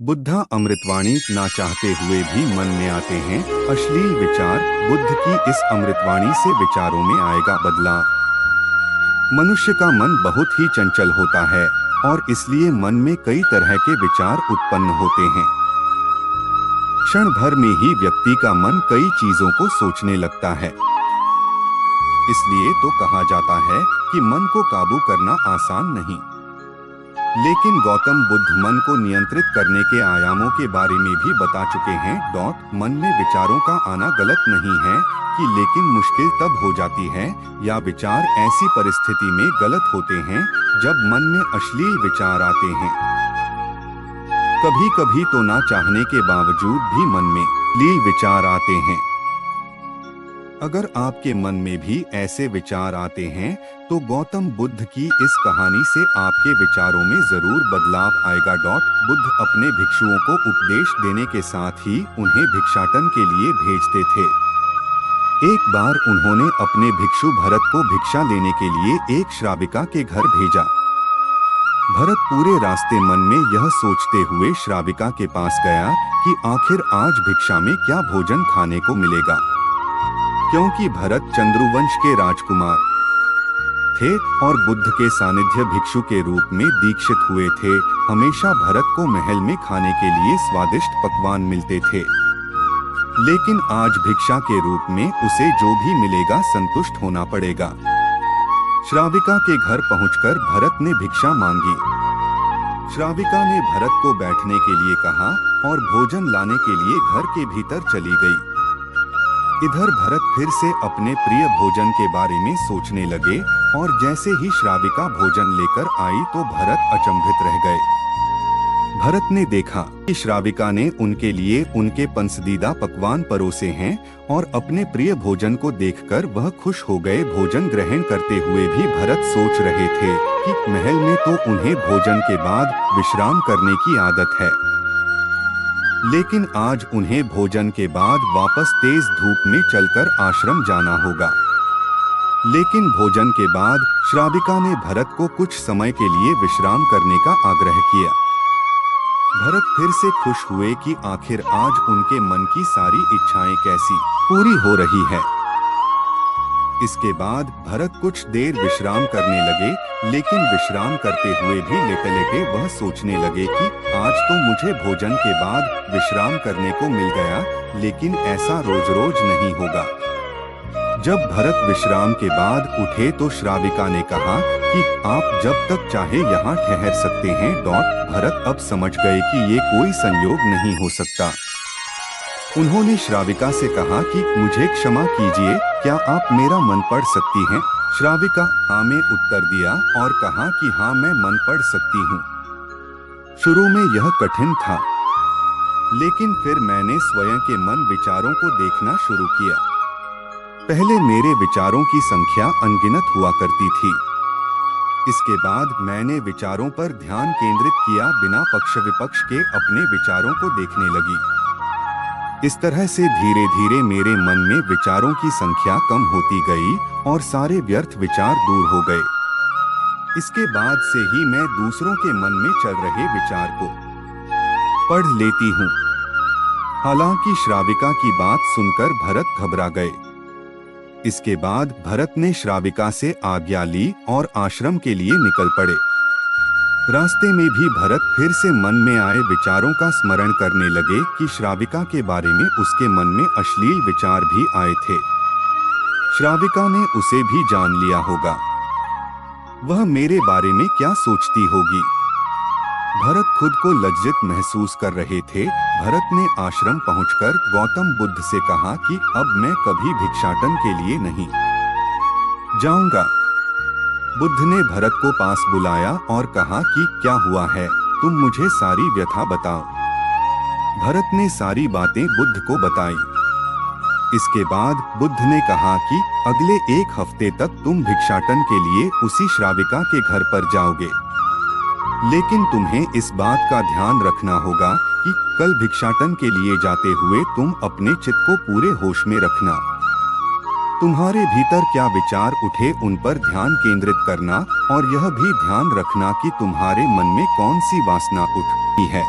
बुद्धा अमृतवाणी ना चाहते हुए भी मन में आते हैं अश्लील विचार। बुद्ध की इस अमृतवाणी से विचारों में आएगा बदलाव। मनुष्य का मन बहुत ही चंचल होता है और इसलिए मन में कई तरह के विचार उत्पन्न होते हैं। क्षण भर में ही व्यक्ति का मन कई चीजों को सोचने लगता है। इसलिए तो कहा जाता है कि मन को काबू करना आसान नहीं। लेकिन गौतम बुद्ध मन को नियंत्रित करने के आयामों के बारे में भी बता चुके हैं। मन में विचारों का आना गलत नहीं है कि लेकिन मुश्किल तब हो जाती है या विचार ऐसी परिस्थिति में गलत होते हैं जब मन में अश्लील विचार आते हैं। कभी कभी तो ना चाहने के बावजूद भी मन में अश्लील विचार आते हैं। अगर आपके मन में भी ऐसे विचार आते हैं तो गौतम बुद्ध की इस कहानी से आपके विचारों में जरूर बदलाव आएगा। बुद्ध अपने भिक्षुओं को उपदेश देने के साथ ही उन्हें भिक्षाटन के लिए भेजते थे। एक बार उन्होंने अपने भिक्षु भरत को भिक्षा लेने के लिए एक श्राविका के घर भेजा। भरत पूरे रास्ते मन में यह सोचते हुए श्राविका के पास गया कि आखिर आज भिक्षा में क्या भोजन खाने को मिलेगा। क्योंकि भरत चंद्रुवंश के राजकुमार थे और बुद्ध के सानिध्य भिक्षु के रूप में दीक्षित हुए थे, हमेशा भरत को महल में खाने के लिए स्वादिष्ट पकवान मिलते थे। लेकिन आज भिक्षा के रूप में उसे जो भी मिलेगा संतुष्ट होना पड़ेगा। श्राविका के घर पहुंचकर भरत ने भिक्षा मांगी। श्राविका ने भरत को बैठने के लिए कहा और भोजन लाने के लिए घर के भीतर चली गई। इधर भरत फिर से अपने प्रिय भोजन के बारे में सोचने लगे और जैसे ही श्राविका भोजन लेकर आई तो भरत अचंभित रह गए। भरत ने देखा कि श्राविका ने उनके लिए उनके पसंदीदा पकवान परोसे हैं और अपने प्रिय भोजन को देखकर वह खुश हो गए। भोजन ग्रहण करते हुए भी भरत सोच रहे थे कि महल में तो उन्हें भोजन के बाद विश्राम करने की आदत है, लेकिन आज उन्हें भोजन के बाद वापस तेज धूप में चलकर आश्रम जाना होगा। लेकिन भोजन के बाद श्राविका ने भरत को कुछ समय के लिए विश्राम करने का आग्रह किया। भरत फिर से खुश हुए कि आखिर आज उनके मन की सारी इच्छाएं कैसी पूरी हो रही है। इसके बाद भरत कुछ देर विश्राम करने लगे, लेकिन विश्राम करते हुए भी लेटे-लेटे वह सोचने लगे कि आज तो मुझे भोजन के बाद विश्राम करने को मिल गया, लेकिन ऐसा रोज-रोज नहीं होगा। जब भरत विश्राम के बाद उठे तो श्राविका ने कहा कि आप जब तक चाहे यहाँ ठहर सकते हैं। भरत अब समझ गए कि ये कोई संयोग नहीं हो सकता। उन्होंने श्राविका से कहा कि मुझे क्षमा कीजिए, क्या आप मेरा मन पढ़ सकती हैं? श्राविका हाँ में उत्तर दिया और कहा कि हाँ मैं मन पढ़ सकती हूँ। शुरू में यह कठिन था, लेकिन फिर मैंने स्वयं के मन विचारों को देखना शुरू किया। पहले मेरे विचारों की संख्या अनगिनत हुआ करती थी। इसके बाद मैंने विचारों पर ध्यान केंद्रित किया, बिना पक्ष विपक्ष के अपने विचारों को देखने लगी। इस तरह से धीरे धीरे मेरे मन में विचारों की संख्या कम होती गई और सारे व्यर्थ विचार दूर हो गए। इसके बाद से ही मैं दूसरों के मन में चल रहे विचार को पढ़ लेती हूँ। हालांकि श्राविका की बात सुनकर भरत घबरा गए। इसके बाद भरत ने श्राविका से आज्ञा ली और आश्रम के लिए निकल पड़े। रास्ते में भी भरत फिर से मन में आए विचारों का स्मरण करने लगे कि श्राविका के बारे में उसके मन में अश्लील विचार भी आए थे। श्राविका ने उसे भी जान लिया होगा, वह मेरे बारे में क्या सोचती होगी। भरत खुद को लज्जित महसूस कर रहे थे। भरत ने आश्रम पहुंचकर गौतम बुद्ध से कहा कि अब मैं कभी भिक्षाटन के लिए नहीं जाऊंगा। बुद्ध ने भरत को पास बुलाया और कहा कि क्या हुआ है, तुम मुझे सारी व्यथा बताओ। भरत ने सारी बातें बुद्ध को बताई। इसके बाद बुद्ध ने कहा कि अगले 1 हफ्ते तक तुम भिक्षाटन के लिए उसी श्राविका के घर पर जाओगे, लेकिन तुम्हें इस बात का ध्यान रखना होगा कि कल भिक्षाटन के लिए जाते हुए तुम अपने चित्त को पूरे होश में रखना। तुम्हारे भीतर क्या विचार उठे उन पर ध्यान केंद्रित करना और यह भी ध्यान रखना कि तुम्हारे मन में कौन सी वासना उठी है।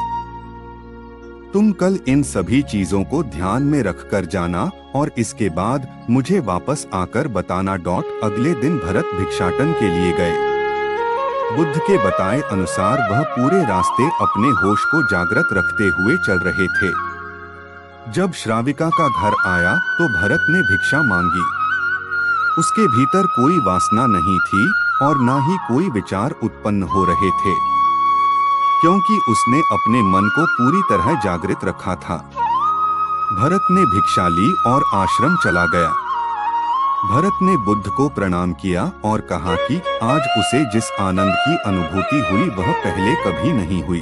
तुम कल इन सभी चीजों को ध्यान में रखकर जाना और इसके बाद मुझे वापस आकर बताना। अगले दिन भरत भिक्षाटन के लिए गए। बुद्ध के बताए अनुसार वह पूरे रास्ते अपने होश को जागृत रखते हुए चल रहे थे। जब श्राविका का घर आया तो भरत ने भिक्षा मांगी। उसके भीतर कोई वासना नहीं थी और न ही कोई विचार उत्पन्न हो रहे थे, क्योंकि उसने अपने मन को पूरी तरह जागृत रखा था। भरत ने भिक्षा ली और आश्रम चला गया। भरत ने बुद्ध को प्रणाम किया और कहा कि आज उसे जिस आनंद की अनुभूति हुई वह पहले कभी नहीं हुई।